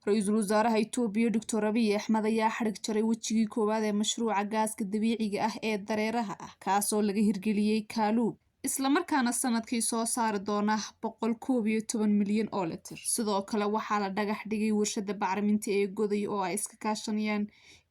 رئيس الوزراء إثيوبيا دكتور أبي أحمد ayaa xarig jaray wajigii koowaad ee mashruuca gaaska dabiiciga ah ee dareeraha ah kaasoo laga hirgeliyay Kaalub isla markaana sanadkii soo saari doona 111 milyan oo litir sidoo kale waxaa la dhagax dhigay warshada bacriminta ee goday oo ay iska kaashanayaan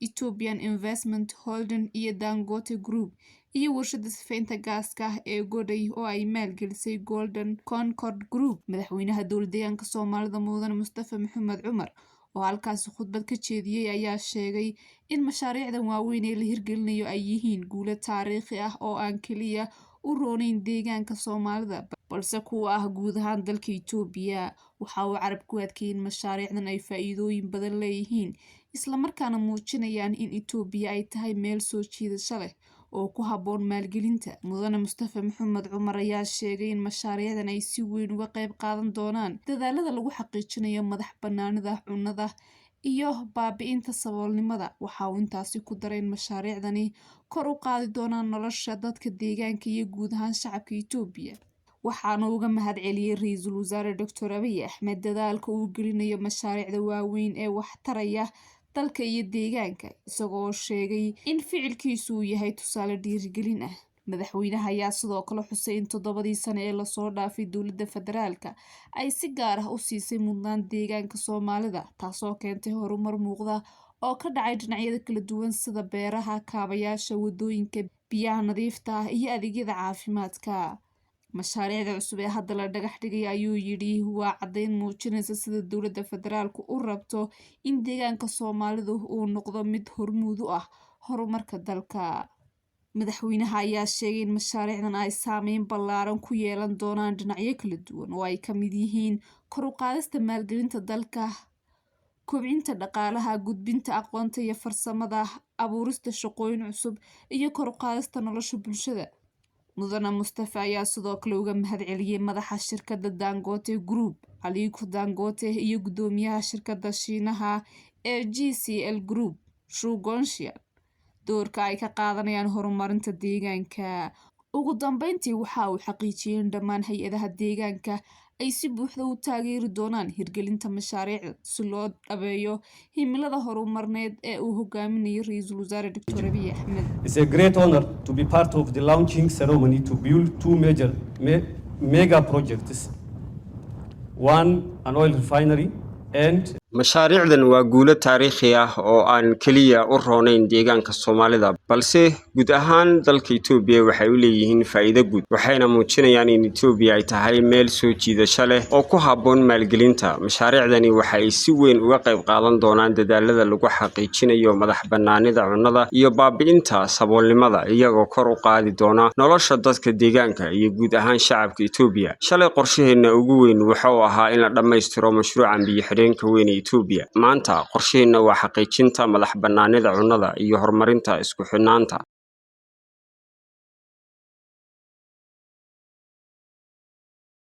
Ethiopian Investment Holding iyo Dangote Group iyo warshada sifaynta gaaska ee goday oo ay maalgelisay Golden Concord Group madaxweynaha dowladda Soomaalida Mudane Mustafa Maxamed Cumar oo halkaas khudbad ka jeediyay ayaa sheegay in mashaariicdan waaweyn ee la hirgelinayo ay yihiin guulo taariikhi ah oo aan kaliya u roonayn deegaanka Soomaalida balse kuwa ah guud ahaan dalka Itoobiya waxa uu carab ku adkeeyay in mashaariicdan ay faa'iidooyin badan leeyihiin isla markaana muujinayaan in Itoobiya ay tahay meel soo jiidasho leh oo ku habboon maalgelinta mudane Mustafa Maxamed Cumar ayaa sheegay in mashaariicdan ay si weyn uga qayb qaadan doonaan dadaalada lagu xaqiijinayo madax-bannaanida cunnada iyo baabi'inta saboolnimada waxa uu intaasi ku daray in mashaariicdani kor u qaadi doonaan nolosha dadka deegaanka iyo guud ahaan shacabka Itoobiya waxaana uga mahadceliyay ra'iisul wasaare Dr. Abiy Ahmed dadaalka uu gelinayo mashaariicda waaweyn ee wax taraya dalka iyo deegaanka isagoo sheegay in ficilkiisu yahay tusaale dhiirigelin ah madaxweynaha ayaa sidoo kale xusay in 7 sano ee la soo dhaafay dowladda federaalka ay si gaar ah u siisay mudnaan deegaanka Soomaalida taasoo keentay horumar muuqda oo ka dhacay dhinacyada kala duwan sida beeraha kaabayaasha wadooyinka biyaha nadiifta ah iyo adeegyada caafimaadka mashaariicda cusub ee hadda la dhagax dhigay ayuu yidhi waa caddayn muujinaysa sida dowladda federaalku u rabto in deegaanka Soomaalidu uu noqdo mid hormuud u ah horumarka dalka madaxweynaha ayaa sheegay in mashaariicdan ay saameyn ballaaran ku yeelan doonaan dhinacyo kala duwan oo ay ka mid yihiin kor u qaadista maalgelinta dalka kobcinta dhaqaalaha gudbinta aqoonta iyo farsamada abuurista shaqooyin cusub iyo kor u qaadista nolosha bulshada mudane Mustafa ayaa sidoo kale uga mahadceliyay madaxa shirkadda Dangote Group Aliko Dangote iyo gudoomiyaha shirkadda Shiinaha ee GCL Group Shu Gongxian doorka ay ka qaadanayaan horumarinta deegaanka ugu dambeyntii waxa uu xaqiijiyay in dhammaan hay'adaha deegaanka ay si buuxda u taageeri doonaan hirgelinta mashaariicda si loo dhabeeyo himilada horumarneed ee uu hogaaminayo ra'iisul wasaare Dr. Abiy Ahmed. It's a great honor to be part of the launching ceremony to build two major mega projects. One, an oil refinery and mashaariicdan waa guulo taariikhi ah oo aan kaliya u roonayn deegaanka Soomaalida balse guud ahaan dalka Itoobiya waxay u leeyihiin faa'iido guud waxayna muujinayaan in Itoobiya ay tahay meel soo jiidasho leh oo ku habboon maalgelinta mashaariicdani waxay si weyn uga qayb qaadan doonaan dadaalada lagu xaqiijinayo madax-bannaanida cunnada iyo baabi'inta saboolnimada iyagoo kor u qaadi doona nolosha dadka deegaanka iyo guud ahaan shacabka Itoobiya shalay qorshaheena ugu weyn waxa uu ahaa in la dhammaystiro mashruucan biyo-xidheenka weyn Itoobiya maanta qorshaheena waa xaqiijinta madax-bannaanida cunnada iyo horumarinta isku xidhnaanta